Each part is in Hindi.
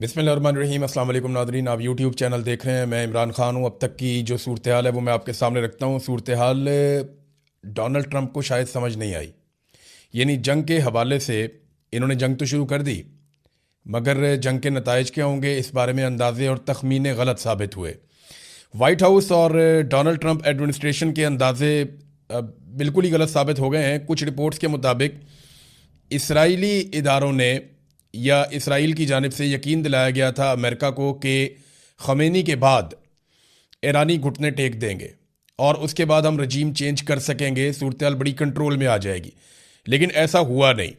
बिस्मिल्लाहिर्रहमानिर्रहीम। अस्सलाम वालेकुम नाज़रीन, आप यूट्यूब चैनल देख रहे हैं। मैं इमरान ख़ान हूँ। अब तक की जो सूरत हाल है वो मैं आपके सामने रखता हूँ। सूरत हाल डोनाल्ड ट्रंप को शायद समझ नहीं आई। यानी जंग के हवाले से इन्होंने जंग तो शुरू कर दी, मगर जंग के नताइज क्या होंगे इस बारे में अंदाजे और तखमीने गलत साबित हुए। वाइट हाउस और डोनाल्ड ट्रंप एडमिनिस्ट्रेशन के अंदाजे बिल्कुल ही गलत साबित हो गए हैं। कुछ रिपोर्ट्स के मुताबिक इसराइली इदारों ने या इसराइल की जानिब से यकीन दिलाया गया था अमेरिका को कि ख़मेनी के बाद ईरानी घुटने टेक देंगे और उसके बाद हम रजीम चेंज कर सकेंगे, सूरत हाल बड़ी कंट्रोल में आ जाएगी। लेकिन ऐसा हुआ नहीं,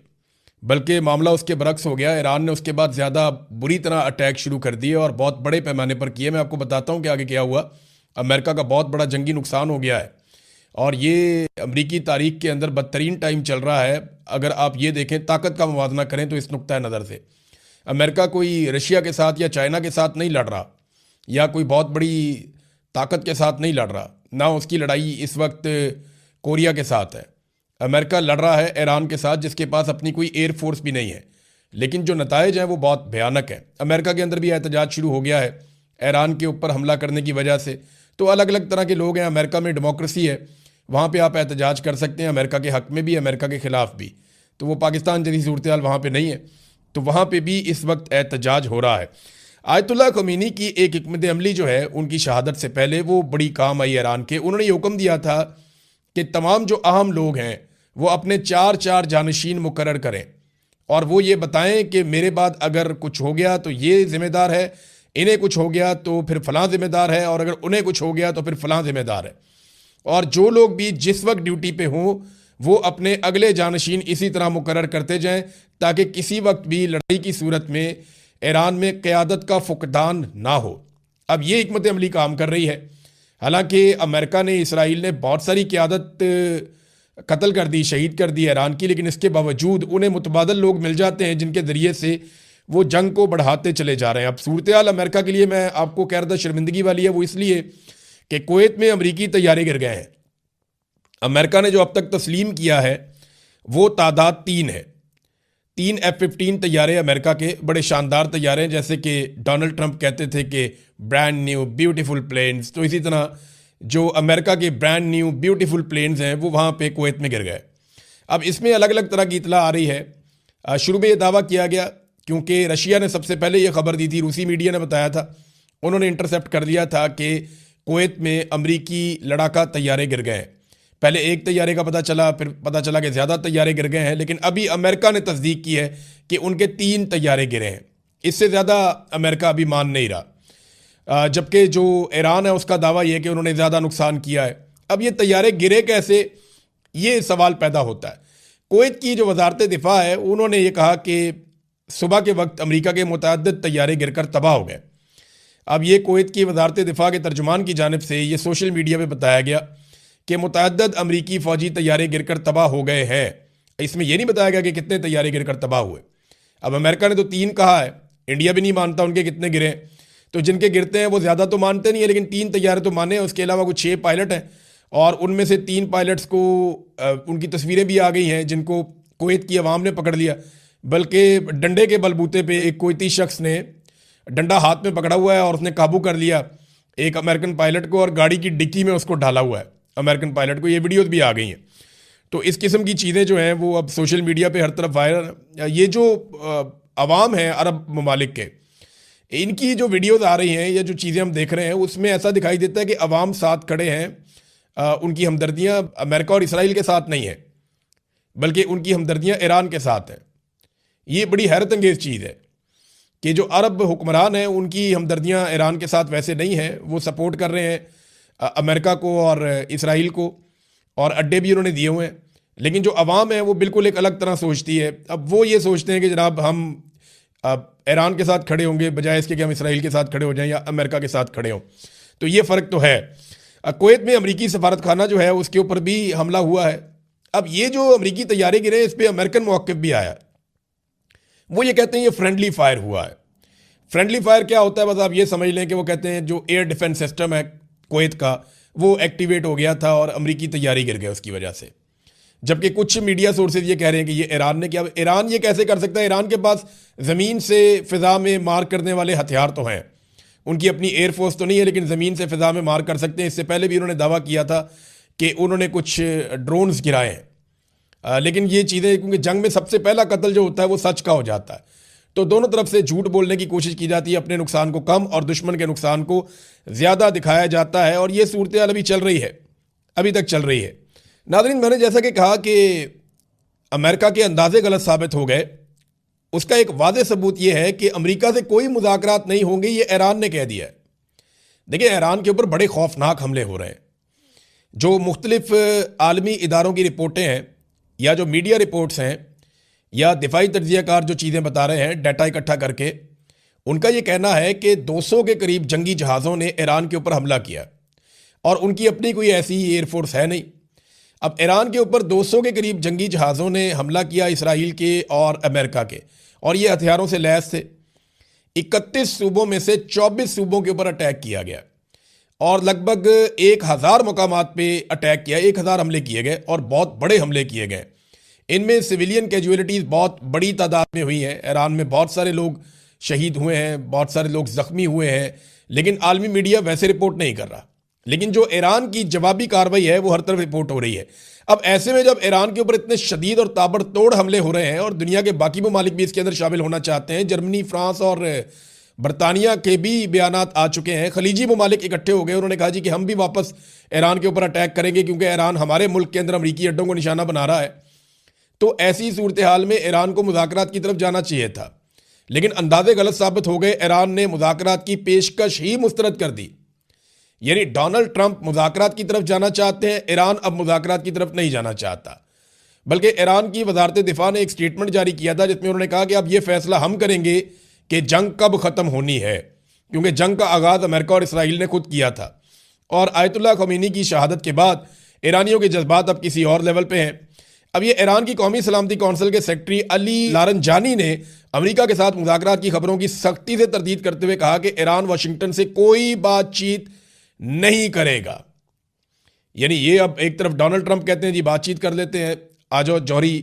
बल्कि मामला उसके बरक्स हो गया। ईरान ने उसके बाद ज़्यादा बुरी तरह अटैक शुरू कर दिए और बहुत बड़े पैमाने पर किए। मैं आपको बताता हूँ कि आगे क्या हुआ। अमेरिका का बहुत बड़ा जंगी नुकसान हो गया है और ये अमरीकी तारीख के अंदर बदतरीन टाइम चल रहा है। अगर आप ये देखें, ताकत का मुवाजना करें तो इस नुक्ता नज़र से अमेरिका कोई रशिया के साथ या चाइना के साथ नहीं लड़ रहा या कोई बहुत बड़ी ताकत के साथ नहीं लड़ रहा, ना उसकी लड़ाई इस वक्त कोरिया के साथ है। अमेरिका लड़ रहा है ईरान के साथ, जिसके पास अपनी कोई एयर फोर्स भी नहीं है। लेकिन जो नताइज हैं वो बहुत भयानक है। अमेरिका के अंदर भी एहतजाज शुरू हो गया है ईरान के ऊपर हमला करने की वजह से। तो अलग अलग तरह के लोग हैं। अमेरिका में डेमोक्रेसी है, वहाँ पे आप एहतजाज कर सकते हैं, अमेरिका के हक़ में भी, अमेरिका के ख़िलाफ़ भी। तो वो पाकिस्तान जैसी सूरत हाल वहाँ पे नहीं है, तो वहाँ पे भी इस वक्त एहतजाज हो रहा है। आयतुल्लाह ख़मीनी की एक हिकमत अमली जो है उनकी शहादत से पहले वो बड़ी काम आई ईरान के। उन्होंने ये हुक्म दिया था कि तमाम जो अहम लोग हैं वो अपने चार चार जानशीन मुकर्रर करें और वो ये बताएं कि मेरे बाद अगर कुछ हो गया तो ये ज़िम्मेदार है, इन्हें कुछ हो गया तो फिर फ़लाँ ज़िम्मेदार है, और अगर उन्हें कुछ हो गया तो फिर फ़लाँ ज़िम्मेदार है। और जो लोग भी जिस वक्त ड्यूटी पे हों वो अपने अगले जानशीन इसी तरह मुकर्रर करते जाएं, ताकि किसी वक्त भी लड़ाई की सूरत में ईरान में क़यादत का फुकदान ना हो। अब ये हिकमत अमली काम कर रही है। हालांकि अमेरिका ने, इसराइल ने बहुत सारी क़यादत कत्ल कर दी, शहीद कर दी ईरान की, लेकिन इसके बावजूद उन्हें मुतबादल लोग मिल जाते हैं जिनके ज़रिए से वो जंग को बढ़ाते चले जा रहे हैं। अब सूरत हाल अमेरिका के लिए मैं आपको कह रहा था शर्मिंदगी वाली है। वो इसलिए कि कुवैत में अमरीकी तैयारे गिर गए हैं। अमेरिका ने जो अब तक तस्लीम किया है वो तादाद 3 है। 3 F-15 तैयारे अमेरिका के, बड़े शानदार तैयारे हैं, जैसे कि डोनाल्ड ट्रंप कहते थे कि ब्रांड न्यू ब्यूटीफुल प्लेन्स। तो इसी तरह जो अमेरिका के ब्रांड न्यू ब्यूटीफुल प्लेन्स हैं वो वहाँ पे कुवैत में गिर गए। अब इसमें अलग अलग तरह की इतला आ रही है। शुरू में ये दावा किया गया, क्योंकि रशिया ने सबसे पहले ये खबर दी थी, रूसी मीडिया ने बताया था, उन्होंने इंटरसेप्ट कर लिया था कि कुवैत में अमरीकी लड़ाका तैयारे गिर गए हैं। पहले एक तैयारे का पता चला, फिर पता चला कि ज़्यादा तैयारे गिर गए हैं, लेकिन अभी अमेरिका ने तस्दीक की है कि उनके 3 तैयारे गिरे हैं। इससे ज़्यादा अमेरिका अभी मान नहीं रहा। जबकि जो ईरान है उसका दावा यह है कि उन्होंने ज़्यादा नुकसान किया है। अब ये तैयारे गिरे कैसे, ये सवाल पैदा होता है। कुवैत की जो वजारत दिफा है उन्होंने ये कहा कि सुबह के वक्त अमरीका के मुतअद्दिद तैयारे गिरकर तबाह हो गए। अब ये कुवैत की वजारत दिफा के तर्जुमान की जानिब से ये सोशल मीडिया पे बताया गया कि मुतअद्दिद अमरीकी फ़ौजी तैयारे गिरकर तबाह हो गए हैं। इसमें यह नहीं बताया गया कि कितने तैयारे गिरकर तबाह हुए। अब अमेरिका ने तो 3 कहा है, इंडिया भी नहीं मानता उनके कितने गिरे। तो जिनके गिरते हैं वो ज़्यादा तो मानते नहीं है, लेकिन 3 तैयारे तो माने हैं। उसके अलावा कुछ 6 पायलट हैं और उनमें से 3 पायलट्स को उनकी तस्वीरें भी आ गई हैं जिनको कुवैत की अवाम ने पकड़ लिया। बल्कि डंडे के बलबूते पे एक कुवैती शख्स ने डंडा हाथ में पकड़ा हुआ है और उसने काबू कर लिया एक अमेरिकन पायलट को और गाड़ी की डिक्की में उसको ढाला हुआ है अमेरिकन पायलट को। ये वीडियोस भी आ गई हैं। तो इस किस्म की चीज़ें जो हैं वो अब सोशल मीडिया पे हर तरफ वायरल। ये जो अवाम है अरब ममालिक के, इनकी जो वीडियोस आ रही हैं या जो चीज़ें हम देख रहे हैं उसमें ऐसा दिखाई देता है कि अवाम साथ खड़े हैं। उनकी हमदर्दियाँ अमेरिका और इसराइल के साथ नहीं है, बल्कि उनकी हमदर्दियाँ ईरान के साथ हैं। ये बड़ी हैरत अंगेज़ चीज़ है कि जो अरब हुक्मरान हैं उनकी हमदर्दियाँ ईरान के साथ वैसे नहीं हैं। वो सपोर्ट कर रहे हैं अमेरिका को और इसराइल को, और अड्डे भी उन्होंने दिए हुए हैं। लेकिन जो अवाम है वो बिल्कुल एक अलग तरह सोचती है। अब वो ये सोचते हैं कि जनाब हम ईरान के साथ खड़े होंगे बजाय इसके कि हम इसराइल के साथ खड़े हो जाएं या अमेरिका के साथ खड़े हों। तो ये फ़र्क तो है। कुवैत में अमरीकी सफारत खाना जो है उसके ऊपर भी हमला हुआ है। अब ये जो अमरीकी तैयारे गिरे इस पर अमेरिकन मौक़िफ़ भी आया। वो ये कहते हैं ये फ्रेंडली फायर हुआ है। फ्रेंडली फायर क्या होता है, बस आप ये समझ लें कि वो कहते हैं जो एयर डिफेंस सिस्टम है कुवैत का वो एक्टिवेट हो गया था और अमरीकी तैयारी गिर गए उसकी वजह से। जबकि कुछ मीडिया सोर्सेज ये कह रहे हैं कि ये ईरान ने किया। ईरान ये कैसे कर सकता है? ईरान के पास ज़मीन से फ़िज़ा में मार करने वाले हथियार तो हैं, उनकी अपनी एयरफोर्स तो नहीं है, लेकिन ज़मीन से फ़िज़ा में मार कर सकते हैं। इससे पहले भी उन्होंने दावा किया था कि उन्होंने कुछ ड्रोन्स गिराए हैं। लेकिन ये चीज़ें, क्योंकि जंग में सबसे पहला कत्ल जो होता है वो सच का हो जाता है, तो दोनों तरफ से झूठ बोलने की कोशिश की जाती है, अपने नुकसान को कम और दुश्मन के नुकसान को ज़्यादा दिखाया जाता है। और ये सूरत हाल अभी चल रही है, अभी तक चल रही है। नाज़रीन, मैंने जैसा कि कहा कि अमेरिका के अंदाजे गलत साबित हो गए, उसका एक वाज़ेह सबूत यह है कि अमेरिका से कोई मुज़ाकरात नहीं होंगे, ये ईरान ने कह दिया है। देखिए, ईरान के ऊपर बड़े खौफनाक हमले हो रहे हैं। जो मुख्तलिफ आलमी इदारों की रिपोर्टें हैं या जो मीडिया रिपोर्ट्स हैं या दिफाई तज्ज़ियाकार जो चीज़ें बता रहे हैं डाटा इकट्ठा करके, उनका ये कहना है कि 200 के करीब जंगी जहाज़ों ने ईरान के ऊपर हमला किया और उनकी अपनी कोई ऐसी एयरफोर्स है नहीं। अब ईरान के ऊपर 200 के करीब जंगी जहाज़ों ने हमला किया, इसराइल के और अमेरिका के, और ये हथियारों से लैस थे। 31 सूबों में से 24 सूबों के ऊपर अटैक किया गया और लगभग 1000 मकामात पे अटैक किया, 1000 हमले किए गए और बहुत बड़े हमले किए गए। इनमें सिविलियन कैजुअलिटीज़ बहुत बड़ी तादाद में हुई हैं। ईरान में बहुत सारे लोग शहीद हुए हैं, बहुत सारे लोग ज़ख्मी हुए हैं, लेकिन आलमी मीडिया वैसे रिपोर्ट नहीं कर रहा। लेकिन जो ईरान की जवाबी कार्रवाई है वो हर तरफ रिपोर्ट हो रही है। अब ऐसे में जब ईरान के ऊपर इतने शदीद और ताबड़तोड़ हमले हो रहे हैं और दुनिया के बाकी ममालिक भी इसके अंदर शामिल होना चाहते हैं, जर्मनी, फ्रांस और बरतानिया के भी बयानात आ चुके हैं, खलीजी ममालिक इकट्ठे हो गए, उन्होंने कहा जी कि हम भी वापस ईरान के ऊपर अटैक करेंगे क्योंकि ईरान हमारे मुल्क के अंदर अमरीकी अड्डों को निशाना बना रहा है। तो ऐसी सूरत हाल में ईरान को मुज़ाकरात की तरफ जाना चाहिए था, लेकिन अंदाजे गलत साबित हो गए। ईरान ने मुज़ाकरात की पेशकश ही मुस्तरद कर दी। यानी डोनाल्ड ट्रंप मुज़ाकरात की तरफ जाना चाहते हैं, ईरान अब मुज़ाकरात की तरफ नहीं जाना चाहता। बल्कि ईरान की वजारत दिफा ने एक स्टेटमेंट जारी किया था जिसमें उन्होंने कहा कि अब यह फैसला हम करेंगे कि जंग कब ख़त्म होनी है, क्योंकि जंग का आगाज़ अमेरिका और इसराइल ने खुद किया था। और आयतुल्लाह ख़मीनी की शहादत के बाद ईरानियों के जज्बात अब किसी और लेवल पे हैं। अब ये ईरान की कौमी सलामती कौंसिल के सेक्रेटरी अली लारंजानी ने अमेरिका के साथ मुज़ाकरात की खबरों की सख्ती से तरदीद करते हुए कहा कि ईरान वाशिंगटन से कोई बातचीत नहीं करेगा। यानी ये अब एक तरफ डोनाल्ड ट्रंप कहते हैं जी बातचीत कर लेते हैं, आ जाओ जौहरी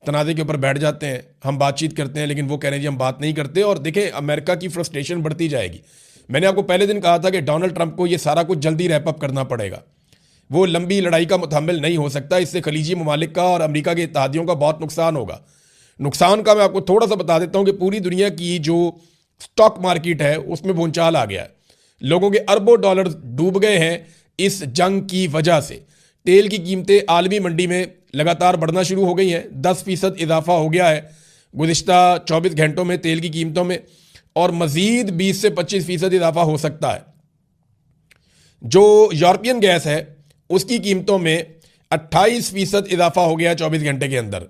तनाज़े के ऊपर बैठ जाते हैं, हम बातचीत करते हैं, लेकिन वो कह रहे हैं जी हम बात नहीं करते। और देखें, अमेरिका की फ्रस्ट्रेशन बढ़ती जाएगी। मैंने आपको पहले दिन कहा था कि डोनाल्ड ट्रंप को ये सारा कुछ जल्दी रैप अप करना पड़ेगा, वो लंबी लड़ाई का मुतहम्मिल नहीं हो सकता। इससे खलीजी ममालिक का और अमेरिका के इत्तेहादियों का बहुत नुकसान होगा। नुकसान का मैं आपको थोड़ा सा बता देता हूँ कि पूरी दुनिया की जो स्टॉक मार्केट है उसमें भूचाल आ गया है। लोगों के अरबों डॉलर डूब गए हैं इस जंग की वजह से। तेल की कीमतें आलमी मंडी में लगातार बढ़ना शुरू हो गई हैं, 10% इजाफा हो गया है गुज़िश्ता 24 घंटों में तेल की कीमतों में, और मज़ीद 20 से 25% इजाफा हो सकता है। जो यूरोपियन गैस है उसकी कीमतों में 28% इजाफा हो गया 24 घंटे के अंदर।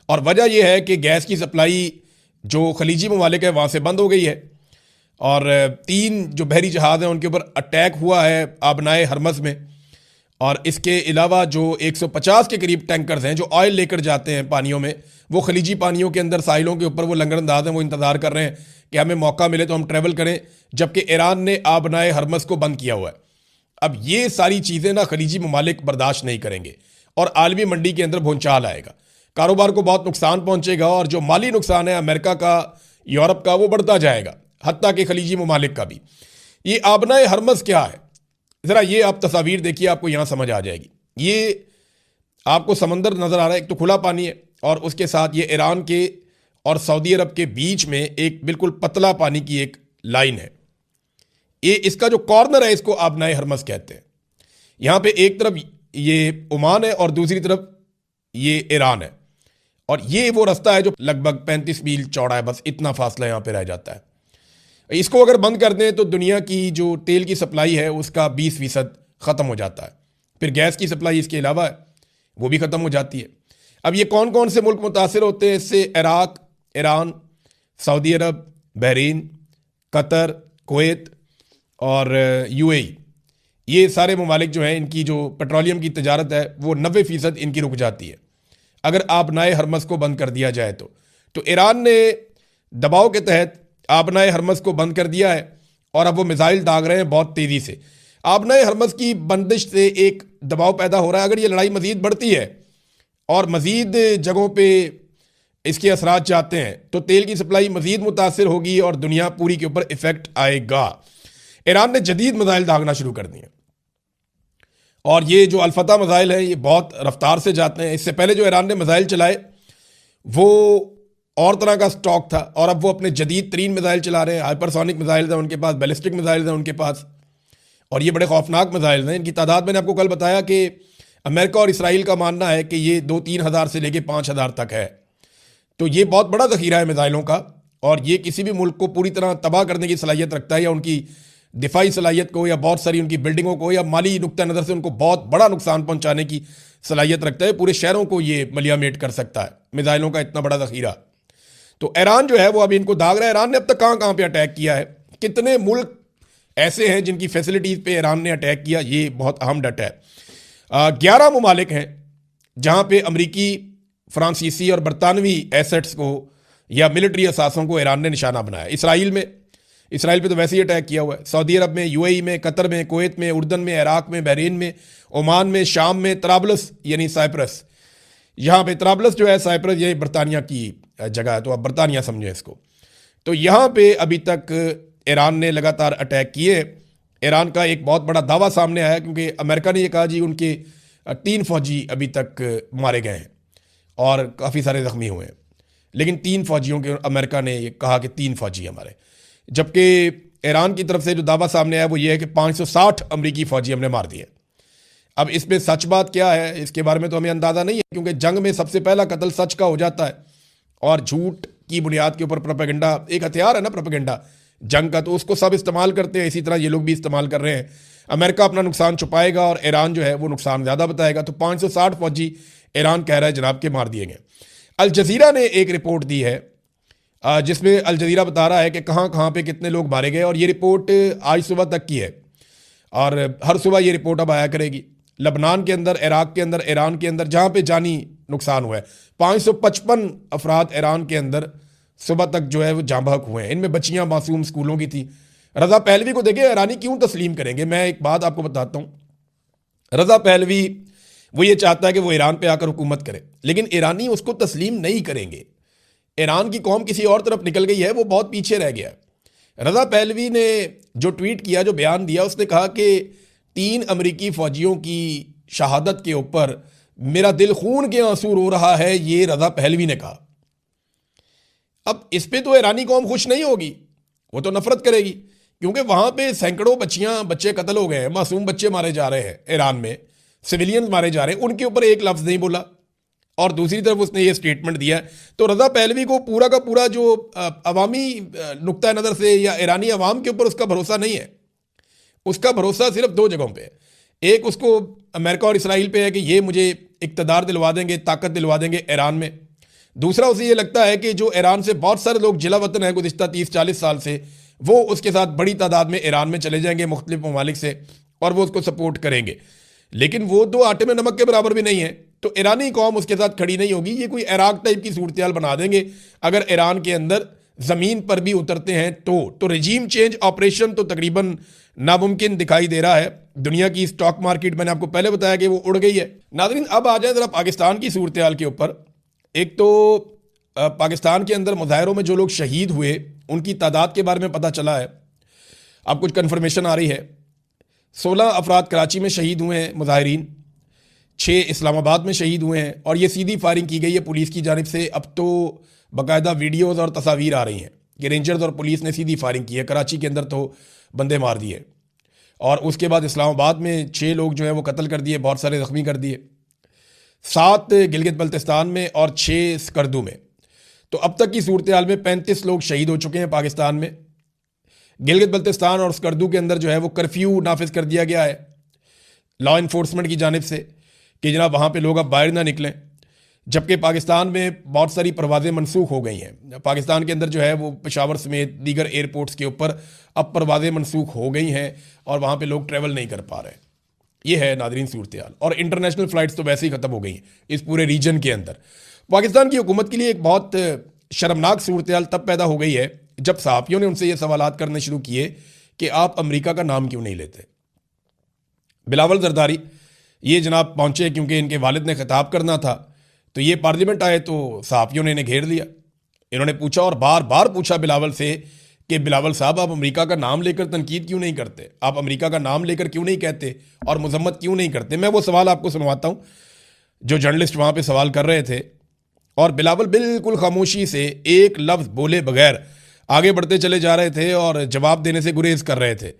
और वजह यह है कि गैस की सप्लाई जो खलीजी ममालिक है वहाँ से बंद हो गई है, और 3 जो बहरी जहाज़ हैं उनके ऊपर अटैक हुआ है आबनाए हरमज़ में। और इसके अलावा जो 150 के करीब टैंकर्स हैं जो ऑयल लेकर जाते हैं पानियों में, वो खलीजी पानियों के अंदर साहिलों के ऊपर वो लंगरअंदाज हैं, वो इंतज़ार कर रहे हैं कि हमें मौका मिले तो हम ट्रैवल करें, जबकि ईरान ने आबनाए हरमज़ को बंद किया हुआ है। अब ये सारी चीज़ें ना खलीजी ममालिक बर्दाश्त नहीं करेंगे और आलमी मंडी के अंदर भूचाल आएगा, कारोबार को बहुत नुकसान पहुंचेगा, और जो माली नुकसान है अमेरिका का, यूरोप का, वो बढ़ता जाएगा, हत्ता के खलीजी ममालिक का भी। ये आबनाए हरमज़ क्या है, ज़रा ये आप तस्वीर देखिए, आपको यहाँ समझ आ जाएगी। ये आपको समंदर नज़र आ रहा है, एक तो खुला पानी है और उसके साथ ये ईरान के और सऊदी अरब के बीच में एक बिल्कुल पतला पानी की एक लाइन है। ये इसका जो कॉर्नर है इसको आबनाए हरमज़ कहते हैं। यहाँ पे एक तरफ ये ओमान है और दूसरी तरफ ये ईरान है, और ये वो रास्ता है जो लगभग 35 मील चौड़ा है, बस इतना फासला यहाँ पे रह जाता है। इसको अगर बंद कर दें तो दुनिया की जो तेल की सप्लाई है उसका 20% ख़त्म हो जाता है। फिर गैस की सप्लाई इसके अलावा है वो भी ख़त्म हो जाती है। अब ये कौन कौन से मुल्क मुतासिर होते हैं इससे? इराक, ईरान, सऊदी अरब, बहरीन, कतर, कुवैत और यूएई। ये सारे ममालिक जो हैं इनकी जो पेट्रोलियम की तजारत है वो 90% इनकी रुक जाती है अगर आबनाए हरमज़ को बंद कर दिया जाए तो ईरान ने दबाव के तहत आबनाए हरमज़ को बंद कर दिया है और अब वो मिसाइल दाग रहे हैं बहुत तेज़ी से। आबनाए हरमज़ की बंदिश से एक दबाव पैदा हो रहा है, अगर ये लड़ाई मज़ीद बढ़ती है और मज़ीद जगहों पे इसके असरात जाते हैं तो तेल की सप्लाई मज़ीद मुतासर होगी और दुनिया पूरी के ऊपर इफेक्ट आएगा। ईरान ने जदीद मिसाइल दागना शुरू कर दिए और ये जो अल-फतह मिसाइल है ये बहुत रफ्तार से जाते हैं। इससे पहले जो ईरान ने मिसाइल चलाए वो और तरह का स्टॉक था और अब वो अपने जदीद तरीन मिसाइल चला रहे हैं। हाइपरसोनिक मिसाइल हैं उनके पास, बैलिस्टिक मिसाइल हैं उनके पास, और ये बड़े खौफनाक मिसाइल हैं। इनकी तादाद मैंने आपको कल बताया कि अमेरिका और इसराइल का मानना है कि ये 2-3 हज़ार से लेके 5 हज़ार तक है। तो ये बहुत बड़ा ज़ख़ीरा है मिसाइलों का और ये किसी भी मुल्क को पूरी तरह तबाह करने की सलाहियत रखता है, या उनकी दिफाई सलाहियत को, या बहुत सारी उनकी बिल्डिंगों को, या माली नुक्ता नज़र से उनको बहुत बड़ा नुकसान पहुंचाने की सलाहियत रखता है। पूरे शहरों को ये मलियामेट कर सकता है, मिसाइलों का इतना बड़ा ज़ख़ीरा। तो ईरान जो है वो अभी इनको दाग रहा है। ईरान ने अब तक कहाँ कहाँ पे अटैक किया है, कितने मुल्क ऐसे हैं जिनकी फैसिलिटीज़ पे ईरान ने अटैक किया, ये बहुत अहम डट है। 11 ममालिक हैं जहाँ पे अमरीकी, फ्रांसीसी और बरतानवी एसेट्स को या मिलिट्री असासों को ईरान ने निशाना बनाया। इसराइल पे तो वैसे ही अटैक किया हुआ है। सऊदी अरब में, यूएई में, कतर में, कुवैत में, उर्दन में, इराक में, बहरीन में, ओमान में, शाम में, तराबलस यानी साइप्रस, यहाँ पे तराबलस जो है साइप्रस ये बरतानिया की जगह है, तो आप बरतानिया समझें इसको। तो यहाँ पे अभी तक ईरान ने लगातार अटैक किए। ईरान का एक बहुत बड़ा दावा सामने आया क्योंकि अमेरिका ने ये कहा जी उनके 3 फौजी अभी तक मारे गए हैं और काफ़ी सारे ज़ख्मी हुए हैं, लेकिन 3 फौजियों के अमेरिका ने ये कहा कि 3 फौजी हमारे, जबकि ईरान की तरफ से जो दावा सामने आया वो ये है कि 560 अमरीकी फौजी हमने मार दिए। अब इसमें सच बात क्या है इसके बारे में तो हमें अंदाज़ा नहीं है, क्योंकि जंग में सबसे पहला कत्ल सच का हो जाता है और झूठ की बुनियाद के ऊपर प्रोपेगेंडा एक हथियार है ना, प्रोपेगेंडा जंग का, तो उसको सब इस्तेमाल करते हैं। इसी तरह ये लोग भी इस्तेमाल कर रहे हैं। अमेरिका अपना नुकसान छुपाएगा और ईरान जो है वो नुकसान ज़्यादा बताएगा। तो 560 फौजी ईरान कह रहा है जनाब के मार दिए गए। अल जज़ीरा ने एक रिपोर्ट दी है जिसमें अल जज़ीरा बता रहा है कि कहाँ कहाँ पे कितने लोग मारे गए, और ये रिपोर्ट आज सुबह तक की है और हर सुबह ये रिपोर्ट अब आया करेगी। लबनान के अंदर, इराक के अंदर, ईरान के अंदर जहाँ पे जानी नुकसान हुआ है, 555 अफराद ईरान के अंदर सुबह तक जो है वो जाँ बहक हुए हैं। इनमें बच्चियाँ मासूम स्कूलों की थी। रज़ा पहलवी को देखें, ईरानी क्यों तस्लीम करेंगे। मैं एक बात आपको बताता हूँ, रज़ा पहलवी वो ये चाहता है कि वो ईरान पे आकर हुकूमत करे, लेकिन ईरानी उसको तस्लीम नहीं करेंगे। ईरान की कौम किसी और तरफ निकल गई है, वो बहुत पीछे रह गया। रज़ा पहलवी ने जो ट्वीट किया, जो बयान दिया, उसने कहा कि 3 अमरीकी फौजियों की शहादत के ऊपर मेरा दिल खून के आंसू रो रहा है, ये रज़ा पहलवी ने कहा। अब इस पे तो ईरानी कौम खुश नहीं होगी, वो तो नफरत करेगी, क्योंकि वहां पे सैकड़ों बच्चे कत्ल हो गए हैं, मासूम बच्चे मारे जा रहे हैं ईरान में, सिविलियंस मारे जा रहे हैं, उनके ऊपर एक लफ्ज़ नहीं बोला। और दूसरी तरफ उसने ये स्टेटमेंट दिया है। तो रज़ा पहलवी को पूरा का पूरा जो अवामी नुक्ता नज़र से या ईरानी अवाम के ऊपर उसका भरोसा नहीं है। उसका भरोसा सिर्फ 2 जगहों पे है। एक, उसको अमेरिका और इसराइल पे है कि ये मुझे इक़्तिदार दिलवा देंगे, ताकत दिलवा देंगे ईरान में। दूसरा, उसे ये लगता है कि जो ईरान से बहुत सारे लोग जिला वतन है गुज़िश्ता 30-40 साल से, वो उसके साथ बड़ी तादाद में ईरान में चले जाएंगे मुख्तलिफ ममालिक से, और वो उसको सपोर्ट करेंगे। लेकिन वो 2 आटे में नमक के बराबर भी नहीं है, तो ईरानी कौम उसके साथ खड़ी नहीं होगी। ये कोई इराक टाइप की सूरत बना देंगे अगर ईरान के अंदर ज़मीन पर भी उतरते हैं तो रजीम चेंज ऑपरेशन तो तकरीबन नामुमकिन दिखाई दे रहा है। दुनिया की स्टॉक मार्केट, मैंने आपको पहले बताया कि वो उड़ गई है। नाज़रीन, अब आ जाए ज़रा पाकिस्तान की सूरत हाल के ऊपर। एक तो पाकिस्तान के अंदर मुजाहरों में जो लोग शहीद हुए उनकी तादाद के बारे में पता चला है। अब कुछ कन्फर्मेशन आ रही है। 16 अफराद कराची में शहीद हुए हैं मुजाहिरीन, 6 इस्लामाबाद में शहीद हुए हैं, और ये सीधी फायरिंग की गई है पुलिस की जानिब से। अब तो बाकायदा वीडियोज़ और तस्वीर आ रही हैं कि रेंजर्स और पुलिस ने सीधी फायरिंग की है। कराची के अंदर तो बंदे मार दिए, और उसके बाद इस्लामाबाद में 6 लोग जो है वो कत्ल कर दिए, बहुत सारे ज़ख्मी कर दिए, 7 गिलगित बल्तिस्तान में और 6 स्कर्दू में। तो अब तक की सूरत हाल में 35 लोग शहीद हो चुके हैं पाकिस्तान में। गिलगित बल्तिस्तान और स्कर्दू के अंदर जो है वो कर्फ्यू नाफिज कर दिया गया है लॉ इन्फोर्समेंट की जानिब से कि जनाब वहाँ पे लोग अब बाहर ना निकलें, जबकि पाकिस्तान में बहुत सारी परवाज़ें मनसूख हो गई हैं। पाकिस्तान के अंदर जो है वो पेशावर समेत दीगर एयरपोर्ट्स के ऊपर अब परवाज़ें मनसूख हो गई हैं और वहाँ पे लोग ट्रैवल नहीं कर पा रहे। ये है नादरीन सूरत हाल, और इंटरनेशनल फ़्लाइट्स तो वैसे ही ख़त्म हो गई हैं इस पूरे रीजन के अंदर। पाकिस्तान की हुकूमत के लिए एक बहुत शर्मनाक सूरत हाल तब पैदा हो गई है जब सहाफ़ियों ने उनसे ये सवालात करने शुरू किए कि आप अमेरिका का नाम क्यों नहीं लेते। बिलावल जरदारी ये जनाब पहुँचे क्योंकि इनके वालिद ने खिताब करना था, तो ये पार्लियामेंट आए तो सहाफ़ियों ने इन्हें घेर लिया। इन्होंने पूछा और बार बार पूछा बिलावल से कि बिलावल साहब, आप अमेरिका का नाम लेकर तनकीद क्यों नहीं करते, आप अमेरिका का नाम लेकर क्यों नहीं कहते और मजम्मत क्यों नहीं करते। मैं वो सवाल आपको सुनवाता हूँ जो जर्नलिस्ट वहाँ पे सवाल कर रहे थे, और बिलावल बिल्कुल खामोशी से एक लफ्ज़ बोले बगैर आगे बढ़ते चले जा रहे थे और जवाब देने से गुरेज कर रहे थे।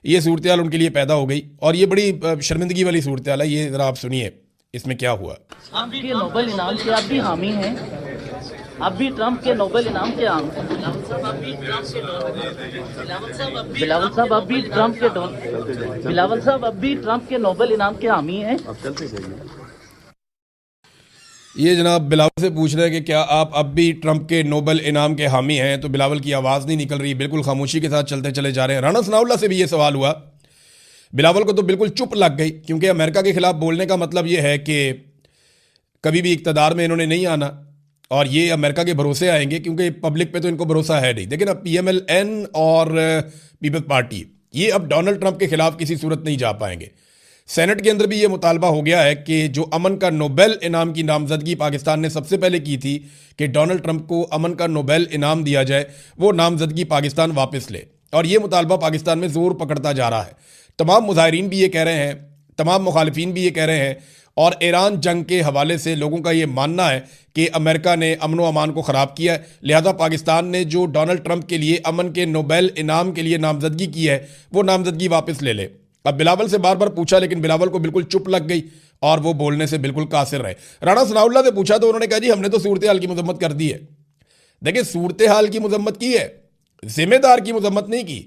ये सूरत हाल उनके लिए पैदा हो गई और ये बड़ी शर्मिंदगी वाली सूरत हाल है। ये ज़रा आप सुनिए इसमें क्या हुआ। आपके नोबेल इनाम के आप भी हामी हैं, आप भी ट्रंप के नोबेल इनाम के आम बिलावल साहब, आप भी ट्रंप के नोबेल इनाम के हामी हैं। ये जनाब बिलावल से पूछ रहे हैं कि क्या आप अब भी ट्रंप के नोबेल इनाम के हामी हैं, तो बिलावल की आवाज़ नहीं निकल रही, बिल्कुल खामोशी के साथ चलते चले जा रहे हैं। राना सनाउल्लाह से भी ये सवाल हुआ, बिलावल को तो बिल्कुल चुप लग गई, क्योंकि अमेरिका के खिलाफ बोलने का मतलब ये है कि कभी भी इक़्तिदार में इन्होंने नहीं आना और ये अमेरिका के भरोसे आएंगे, क्योंकि पब्लिक पे तो इनको भरोसा है नहीं। लेकिन अब PMLN और पीपल्स पार्टी ये अब डोनाल्ड ट्रंप के खिलाफ किसी सूरत नहीं जा पाएंगे। सेनेट के अंदर भी ये मुतालबा हो गया है कि जो अमन का नोबेल इनाम की नामजदगी पाकिस्तान ने सबसे पहले की थी कि डोनाल्ड ट्रंप को अमन का नोबेल इनाम दिया जाए, वो नामजदगी पाकिस्तान वापस ले। और ये मुतालबा पाकिस्तान में ज़ोर पकड़ता जा रहा है। तमाम मुजाहिरीन भी ये कह रहे हैं, तमाम मुखालिफिन भी ये कह रहे हैं, और ईरान जंग के हवाले से लोगों का ये मानना है कि अमेरिका ने अमन व अमान को ख़राब किया है, लिहाजा पाकिस्तान ने जो डोनाल्ड ट्रंप के लिए अमन के नोबेल इनाम के लिए नामजदगी की है वो नामजदगी वापस ले ले। अब बिलावल से बार बार पूछा, लेकिन बिलावल को बिल्कुल चुप लग गई और वो बोलने से बिल्कुल कासिर रहे। राना सनाउल्लाह से पूछा तो उन्होंने कहा जी हमने तो सूरत हाल की मजम्मत कर दी है। देखिए, सूरत हाल की मजम्मत की है, जिम्मेदार की मजम्मत नहीं की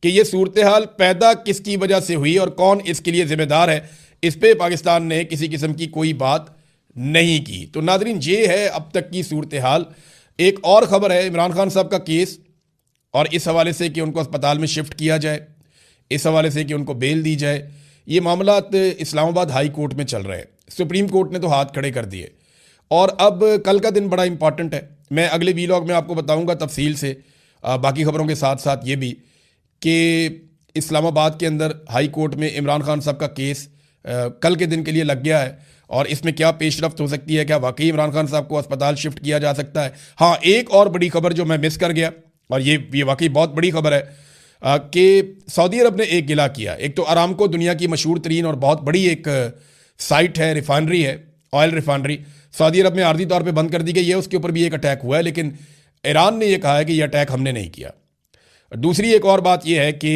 कि ये सूरत हाल पैदा किसकी वजह से हुई और कौन इसके लिए जिम्मेदार है। इस पर पाकिस्तान ने किसी किस्म की कोई बात नहीं की। तो नाजरीन, ये है अब तक की सूरत हाल। एक और ख़बर है इमरान खान साहब का केस, और इस हवाले से कि उनको अस्पताल में शिफ्ट किया जाए, इस हवाले से कि उनको बेल दी जाए। ये मामला इस्लामाबाद हाई कोर्ट में चल रहे हैं। सुप्रीम कोर्ट ने तो हाथ खड़े कर दिए और अब कल का दिन बड़ा इंपॉर्टेंट है। मैं अगले वीलॉग में आपको बताऊंगा तफसील से, बाकी खबरों के साथ साथ ये भी कि इस्लामाबाद के अंदर हाई कोर्ट में इमरान खान साहब का केस कल के दिन के लिए लग गया है और इसमें क्या पेशरफ्त हो सकती है, क्या वाकई इमरान खान साहब को अस्पताल शिफ्ट किया जा सकता है। हाँ, एक और बड़ी खबर जो मैं मिस कर गया, और ये वाकई बहुत बड़ी खबर है कि सऊदी अरब ने एक गिला किया। एक तो अरामको दुनिया की मशहूर तरीन और बहुत बड़ी एक साइट है, रिफाइनरी है, ऑयल रिफाइनरी, सऊदी अरब में आर्जी तौर पे बंद कर दी गई है। उसके ऊपर भी एक अटैक हुआ है, लेकिन ईरान ने यह कहा है कि यह अटैक हमने नहीं किया। दूसरी एक और बात यह है कि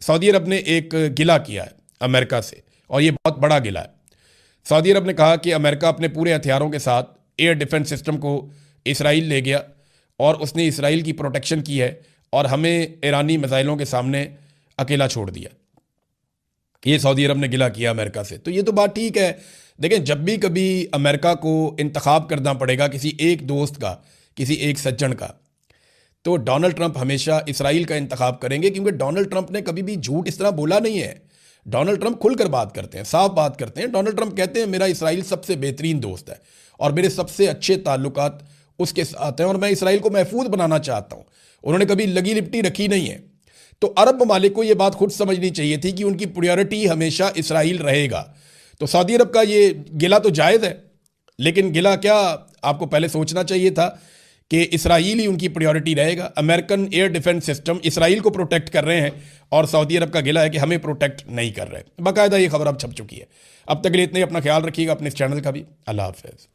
सऊदी अरब ने एक गिला किया है अमेरिका से, और ये बहुत बड़ा गिला है। सऊदी अरब ने कहा कि अमेरिका अपने पूरे हथियारों के साथ एयर डिफेंस सिस्टम को इसराइल ले गया और उसने इसराइल की प्रोटेक्शन की है और हमें ईरानी मिसाइलों के सामने अकेला छोड़ दिया। ये सऊदी अरब ने गिला किया अमेरिका से। तो ये तो बात ठीक है। देखें, जब भी कभी अमेरिका को इंतखाब करना पड़ेगा किसी एक दोस्त का, किसी एक सज्जन का, तो डोनाल्ड ट्रंप हमेशा इसराइल का इंतखाब करेंगे, क्योंकि डोनाल्ड ट्रंप ने कभी भी झूठ इस तरह बोला नहीं है। डोनाल्ड ट्रंप खुलकर बात करते हैं, साफ बात करते हैं। डोनाल्ड ट्रंप कहते हैं मेरा इसराइल सबसे बेहतरीन दोस्त है और मेरे सबसे अच्छे ताल्लुकात उसके साथ हैं और मैं इसराइल को महफूज बनाना चाहता हूँ। उन्होंने कभी लगी लिपटी रखी नहीं है। तो अरब ममालिक को यह बात खुद समझनी चाहिए थी कि उनकी प्रायोरिटी हमेशा इसराइल रहेगा। तो सऊदी अरब का ये गिला तो जायज़ है, लेकिन गिला क्या, आपको पहले सोचना चाहिए था कि इसराइल ही उनकी प्रायोरिटी रहेगा। American air defence system Israel को प्रोटेक्ट कर रहे हैं और सऊदी अरब का गिला है कि हमें प्रोटेक्ट नहीं कर रहे। बाकायदा ये खबर अब छप चुकी है। अब तक के लिए इतने, अपना ख्याल रखिएगा, अपने इस चैनल का भी। अल्लाह हाफ़िज़।